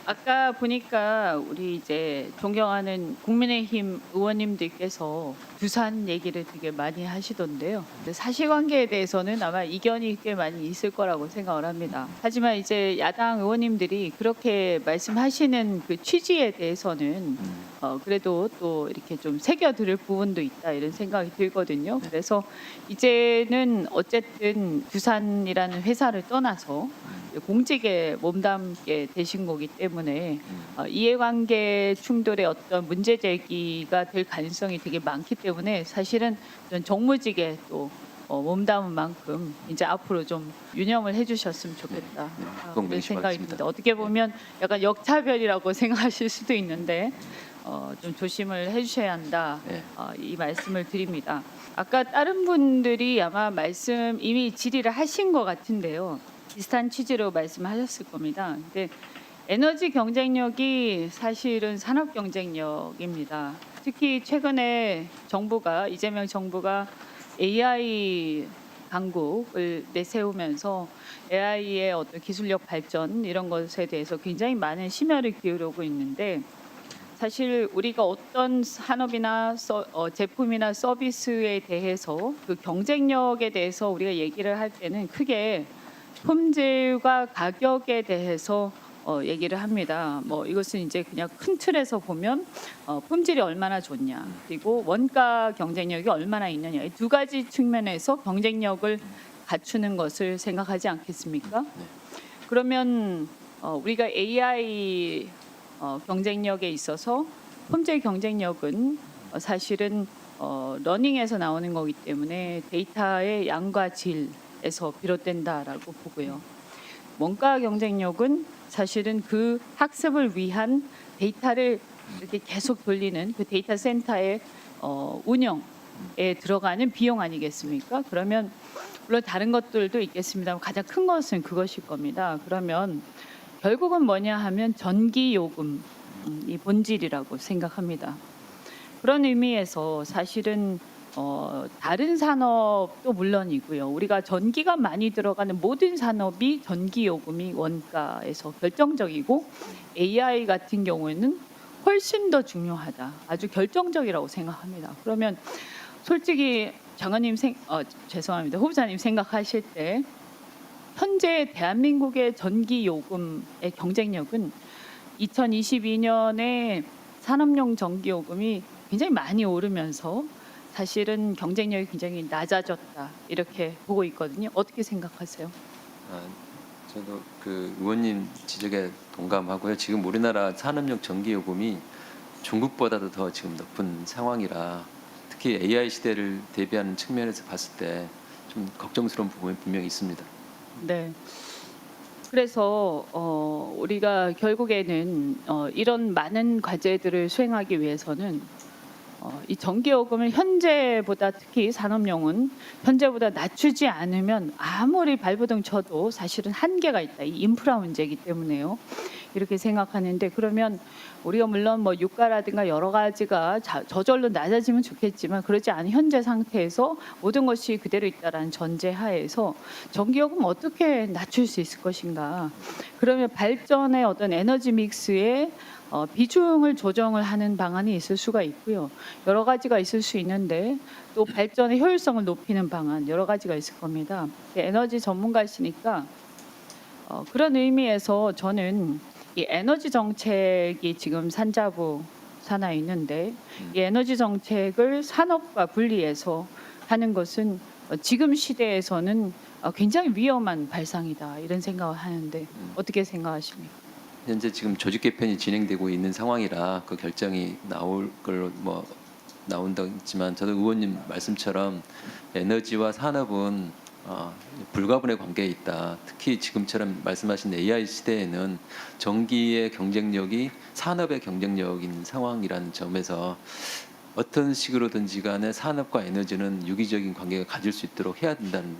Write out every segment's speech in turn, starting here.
아까 보니까 우리 이제 존경하는 국민의힘 의원님들께서 두산 얘기를 되게 많이 하시던데요. 근데 사실관계에 대해서는 아마 이견이 꽤 많이 있을 거라고 생각을 합니다. 하지만 이제 야당 의원님들이 그렇게 말씀하시는 그 취지에 대해서는 그래도 또 이렇게 좀 새겨 들을 부분도 있다 이런 생각이 들거든요. 그래서 이제는 어쨌든 두산이라는 회사를 떠나서 공직에 몸담게 되신 거기 때문에 이해관계 충돌의 어떤 문제 제기가 될 가능성이 되게 많기 때문에 사실은 전 정무직에 또 몸담은 만큼 이제 앞으로 좀 유념을 해주셨으면 좋겠다 그건 그런 생각이 명심하겠습니다. 듭니다. 어떻게 보면 약간 역차별이라고 생각하실 수도 있는데 좀 조심을 해주셔야 한다 네. 이 말씀을 드립니다. 아까 다른 분들이 아마 말씀 이미 질의를 하신 것 같은데요. 비슷한 취지로 말씀하셨을 겁니다. 근데 에너지 경쟁력이 사실은 산업 경쟁력입니다. 특히 최근에 정부가 이재명 정부가 AI 강국을 내세우면서 AI의 어떤 기술력 발전 이런 것에 대해서 굉장히 많은 심혈을 기울이고 있는데 사실 우리가 어떤 산업이나 제품이나 서비스에 대해서 그 경쟁력에 대해서 우리가 얘기를 할 때는 크게 품질과 가격에 대해서 얘기를 합니다. 뭐 이것은 이제 그냥 큰 틀에서 보면 품질이 얼마나 좋냐, 그리고 원가 경쟁력이 얼마나 있느냐, 이 두 가지 측면에서 경쟁력을 갖추는 것을 생각하지 않겠습니까? 그러면 우리가 AI 경쟁력에 있어서 품질 경쟁력은 사실은 러닝에서 나오는 거기 때문에 데이터의 양과 질에서 비롯된다라고 보고요. 원가 경쟁력은 사실은 그 학습을 위한 데이터를 이렇게 계속 돌리는 그 데이터 센터의 운영에 들어가는 비용 아니겠습니까? 그러면 물론 다른 것들도 있겠습니다만 가장 큰 것은 그것일 겁니다. 그러면 결국은 뭐냐 하면 전기 요금이 본질이라고 생각합니다. 그런 의미에서 사실은 다른 산업도 물론이고요. 우리가 전기가 많이 들어가는 모든 산업이 전기 요금이 원가에서 결정적이고 AI 같은 경우에는 훨씬 더 중요하다. 아주 결정적이라고 생각합니다. 그러면 솔직히 장관님 죄송합니다. 후보자님 생각하실 때 현재 대한민국의 전기 요금의 경쟁력은 2022년에 산업용 전기 요금이 굉장히 많이 오르면서 사실은 경쟁력이 굉장히 낮아졌다 이렇게 보고 있거든요. 어떻게 생각하세요? 저도 그 의원님 지적에 동감하고요. 지금 우리나라 산업용 전기요금이 중국보다도 더 지금 높은 상황이라 특히 AI 시대를 대비하는 측면에서 봤을 때 좀 걱정스러운 부분이 분명히 있습니다. 네. 그래서 우리가 결국에는 이런 많은 과제들을 수행하기 위해서는 이 전기요금을 현재보다 특히 산업용은 현재보다 낮추지 않으면 아무리 발버둥 쳐도 사실은 한계가 있다. 이 인프라 문제이기 때문에요. 이렇게 생각하는데 그러면 우리가 물론 뭐 유가라든가 여러 가지가 저절로 낮아지면 좋겠지만 그러지 않은 현재 상태에서 모든 것이 그대로 있다라는 전제하에서 전기요금 어떻게 낮출 수 있을 것인가? 그러면 발전의 어떤 에너지 믹스에 비중을 조정을 하는 방안이 있을 수가 있고요. 여러 가지가 있을 수 있는데 또 발전의 효율성을 높이는 방안 여러 가지가 있을 겁니다. 에너지 전문가시니까 그런 의미에서 저는 이 에너지 정책이 지금 산자부 산하에 있는데 이 에너지 정책을 산업과 분리해서 하는 것은 지금 시대에서는 굉장히 위험한 발상이다 이런 생각을 하는데 어떻게 생각하십니까? 현재 지금 조직 개편이 진행되고 있는 상황이라 그 결정이 나올 걸로 뭐 나온다고 했지만 저도 의원님 말씀처럼 에너지와 산업은 불가분의 관계에 있다. 특히 지금처럼 말씀하신 AI 시대에는 전기의 경쟁력이 산업의 경쟁력인 상황이라는 점에서 어떤 식으로든지 간에 산업과 에너지는 유기적인 관계가 가질 수 있도록 해야 된다는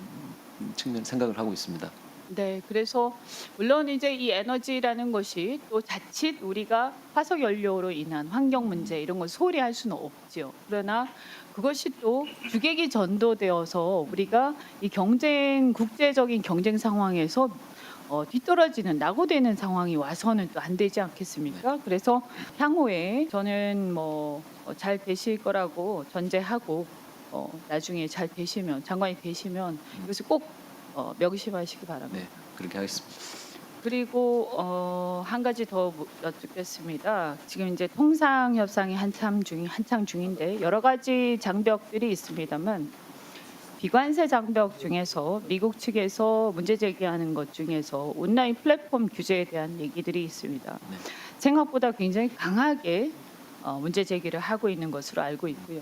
측면 생각을 하고 있습니다. 네, 그래서 물론 이제 이 에너지라는 것이 또 자칫 우리가 화석 연료로 인한 환경 문제 이런 걸 소홀히 할 수는 없지요. 그러나 그것이 또 주객이 전도되어서 우리가 이 국제적인 경쟁 상황에서 뒤떨어지는 낙오되는 상황이 와서는 또 안 되지 않겠습니까? 그래서 향후에 저는 잘 되실 거라고 전제하고 나중에 잘 되시면 장관이 되시면 이것을 꼭 명심하시기 바랍니다. 네, 그렇게 하겠습니다. 그리고 한 가지 더 여쭙겠습니다. 지금 이제 통상 협상이 한창 중인데 여러 가지 장벽들이 있습니다만 비관세 장벽 중에서 미국 측에서 문제 제기하는 것 중에서 온라인 플랫폼 규제에 대한 얘기들이 있습니다. 네. 생각보다 굉장히 강하게 문제 제기를 하고 있는 것으로 알고 있고요.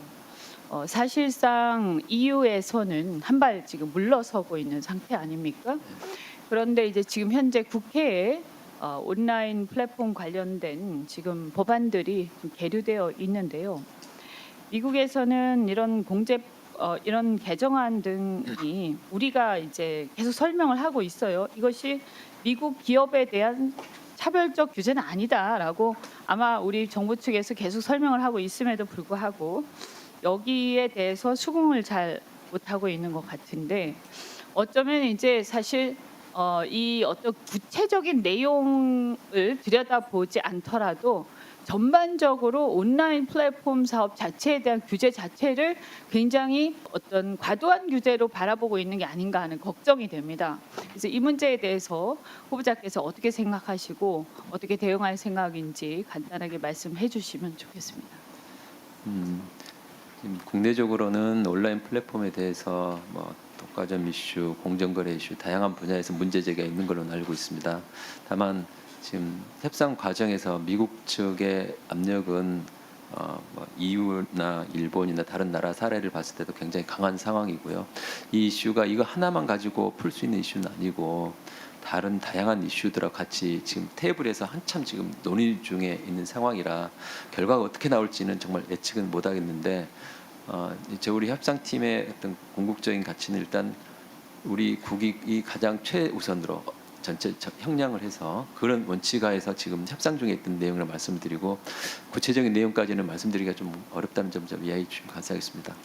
사실상 EU에서는 한 발 지금 물러서고 있는 상태 아닙니까? 그런데 이제 지금 현재 국회에 온라인 플랫폼 관련된 지금 법안들이 좀 계류되어 있는데요. 미국에서는 이런 개정안 등이 우리가 이제 계속 설명을 하고 있어요. 이것이 미국 기업에 대한 차별적 규제는 아니다라고 아마 우리 정부 측에서 계속 설명을 하고 있음에도 불구하고 여기에 대해서 수긍을 잘 못하고 있는 것 같은데 어쩌면 이제 사실 이 어떤 구체적인 내용을 들여다보지 않더라도 전반적으로 온라인 플랫폼 사업 자체에 대한 규제 자체를 굉장히 어떤 과도한 규제로 바라보고 있는 게 아닌가 하는 걱정이 됩니다. 그래서 이 문제에 대해서 후보자께서 어떻게 생각하시고 어떻게 대응할 생각인지 간단하게 말씀해 주시면 좋겠습니다. 지금 국내적으로는 온라인 플랫폼에 대해서 독과점 이슈, 공정거래 이슈 다양한 분야에서 문제 제기가 있는 걸로 알고 있습니다. 다만 지금 협상 과정에서 미국 측의 압력은 EU나 일본이나 다른 나라 사례를 봤을 때도 굉장히 강한 상황이고요. 이 이슈가 이거 하나만 가지고 풀 수 있는 이슈는 아니고 다른 다양한 이슈들과 같이 지금 테이블에서 한참 지금 논의 중에 있는 상황이라 결과가 어떻게 나올지는 정말 예측은 못하겠는데 이제 우리 협상팀의 어떤 궁극적인 가치는 일단 우리 국익이 가장 최우선으로 전체 형량을 해서 그런 원칙하에서 지금 협상 중에 있던 내용을 말씀드리고 구체적인 내용까지는 말씀드리기가 좀 어렵다는 점 이해해 주시면 감사하겠습니다.